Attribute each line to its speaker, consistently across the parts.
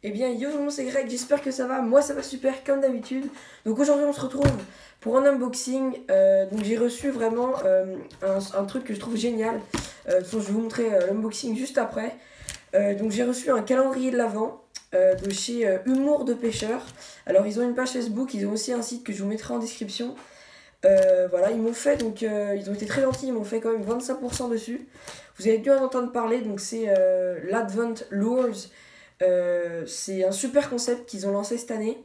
Speaker 1: Eh bien, yo, tout le monde, c'est Greg, j'espère que ça va. Moi, ça va super, comme d'habitude. Donc aujourd'hui, on se retrouve pour un unboxing. Donc j'ai reçu vraiment un truc que je trouve génial. Je vais vous montrer l'unboxing juste après. Donc j'ai reçu un calendrier de l'Avent de chez Humour de Pêcheur. Alors, ils ont une page Facebook, ils ont aussi un site que je vous mettrai en description. Voilà, ils m'ont fait, donc ils ont été très gentils, ils m'ont fait quand même 25% dessus. Vous avez dû en entendre parler, donc c'est l'Advent Lures. C'est un super concept qu'ils ont lancé cette année.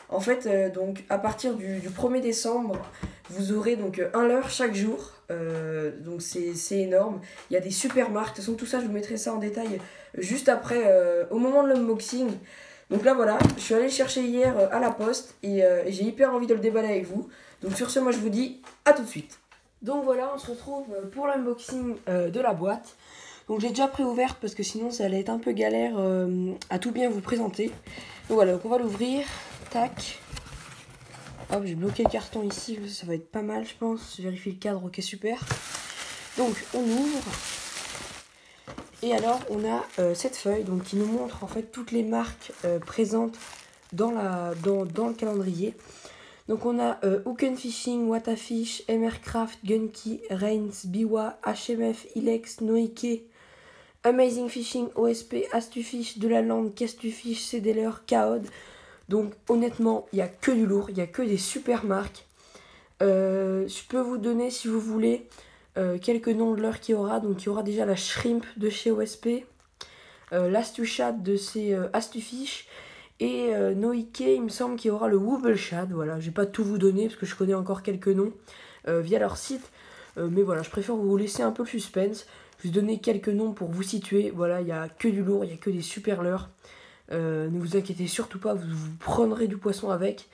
Speaker 1: En fait, donc à partir du 1er décembre, vous aurez donc un leurre chaque jour. Donc c'est énorme. Il y a des super marques. De toute façon, tout ça, je vous mettrai ça en détail juste après, au moment de l'unboxing. Donc là, voilà, je suis allée le chercher hier à la poste et j'ai hyper envie de le déballer avec vous. Donc sur ce, moi, je vous dis à tout de suite. Donc voilà, on se retrouve pour l'unboxing de la boîte. Donc j'ai déjà préouverte parce que sinon ça allait être un peu galère à tout bien vous présenter. Donc voilà, donc on va l'ouvrir. Tac. Hop, j'ai bloqué le carton ici, ça va être pas mal je pense. Je vérifie le cadre, ok super. Donc on ouvre. Et alors on a cette feuille donc, qui nous montre en fait toutes les marques présentes dans le calendrier. Donc on a Hook Fishing, Watafish, MRCraft, Gunki, Reigns, Biwa, HMF, Ilex, Noike, Amazing Fishing, OSP, Astufish, Delaland, Castufish, Cedeler, Kaod. Donc honnêtement, il n'y a que du lourd, il n'y a que des super marques. Je peux vous donner, si vous voulez, quelques noms de l'heure qu'il y aura. Donc il y aura déjà la Shrimp de chez OSP, l'Astuchat de chez Astufish, et Noike, il me semble qu'il y aura le Wobbleshad. Voilà, je vais pas tout vous donner parce que je connais encore quelques noms via leur site. Mais voilà, je préfère vous laisser un peu le suspense. Je vais vous donner quelques noms pour vous situer. Voilà, il n'y a que du lourd, il n'y a que des super leurres. Ne vous inquiétez surtout pas, vous prendrez du poisson avec.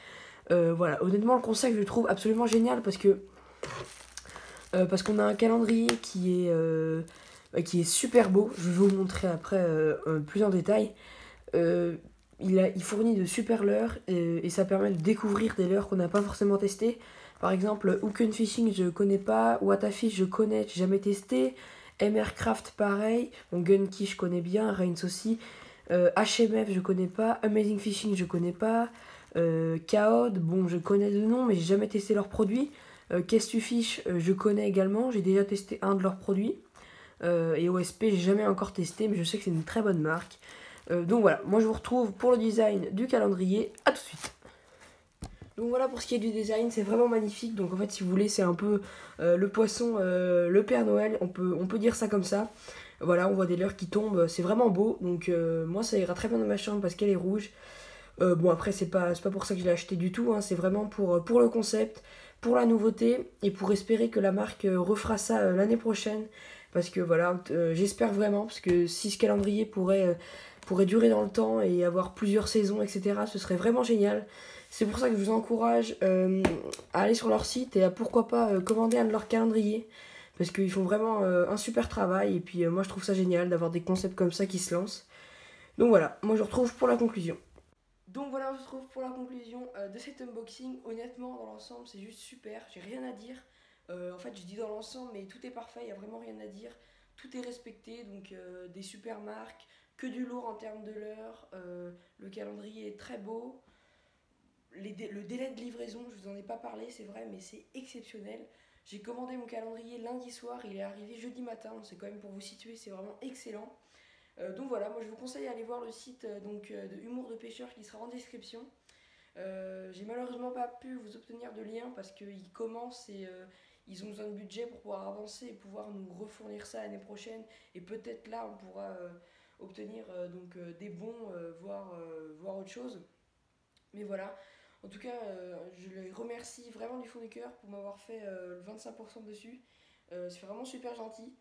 Speaker 1: Voilà, honnêtement, le concept, je le trouve absolument génial parce qu'on a un calendrier qui est super beau. Je vais vous montrer après plus en détail. Il fournit de super leurres et ça permet de découvrir des leurres qu'on n'a pas forcément testés. Par exemple, Hook Fishing, je connais pas. Watafish, je connais, j'ai jamais testé. MRCraft, pareil. Bon, Gunki, je connais bien. Reigns aussi. HMF, je connais pas. Amazing Fishing, je connais pas. Kaod, bon, je connais de nom, mais j'ai jamais testé leurs produits. Castufish, je connais également. J'ai déjà testé un de leurs produits. Et OSP, j'ai jamais encore testé, mais je sais que c'est une très bonne marque. Donc voilà, moi je vous retrouve pour le design du calendrier. À tout de suite. Donc voilà pour ce qui est du design, c'est vraiment magnifique. Donc en fait, si vous voulez, c'est un peu le poisson, le Père Noël, on peut dire ça comme ça. Voilà, on voit des leurres qui tombent, c'est vraiment beau. Donc moi, ça ira très bien dans ma chambre parce qu'elle est rouge. Bon, après, c'est pas pour ça que je l'ai acheté du tout, hein. C'est vraiment pour le concept, pour la nouveauté et pour espérer que la marque refera ça l'année prochaine. Parce que voilà, j'espère vraiment, parce que si ce calendrier pourrait durer dans le temps et avoir plusieurs saisons, etc., ce serait vraiment génial. C'est pour ça que je vous encourage à aller sur leur site et à pourquoi pas commander un de leurs calendriers. Parce qu'ils font vraiment un super travail et puis moi je trouve ça génial d'avoir des concepts comme ça qui se lancent. Donc voilà, moi je vous retrouve pour la conclusion. Donc voilà, on se retrouve pour la conclusion de cet unboxing. Honnêtement, dans l'ensemble, c'est juste super. J'ai rien à dire. En fait, je dis dans l'ensemble, mais tout est parfait. Il n'y a vraiment rien à dire. Tout est respecté. Donc, des super marques, que du lourd en termes de l'heure. Le calendrier est très beau. Le délai de livraison, je vous en ai pas parlé, c'est vrai, mais c'est exceptionnel. J'ai commandé mon calendrier lundi soir. Il est arrivé jeudi matin. C'est quand même pour vous situer, c'est vraiment excellent. Donc voilà, moi je vous conseille d'aller voir le site de Humour de Pêcheur qui sera en description. J'ai malheureusement pas pu vous obtenir de lien parce qu'ils commencent et ils ont besoin de budget pour pouvoir avancer et pouvoir nous refournir ça l'année prochaine. Et peut-être là on pourra obtenir des bons, voire autre chose. Mais voilà, en tout cas je les remercie vraiment du fond du cœur pour m'avoir fait le 25% dessus. C'est vraiment super gentil.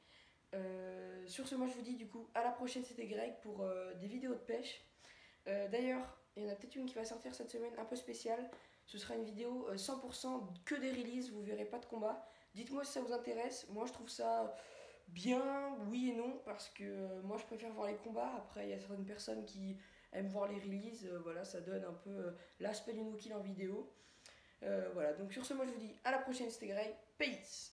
Speaker 1: Sur ce, moi je vous dis du coup à la prochaine, c'était Greg pour des vidéos de pêche. D'ailleurs, il y en a peut-être une qui va sortir cette semaine un peu spéciale. Ce sera une vidéo 100% que des releases, vous verrez pas de combat. Dites-moi si ça vous intéresse. Moi je trouve ça bien, oui et non, parce que moi je préfère voir les combats. Après, il y a certaines personnes qui aiment voir les releases. Voilà, ça donne un peu l'aspect du no-kill en vidéo. Voilà, donc sur ce, moi je vous dis à la prochaine, c'était Greg. Peace!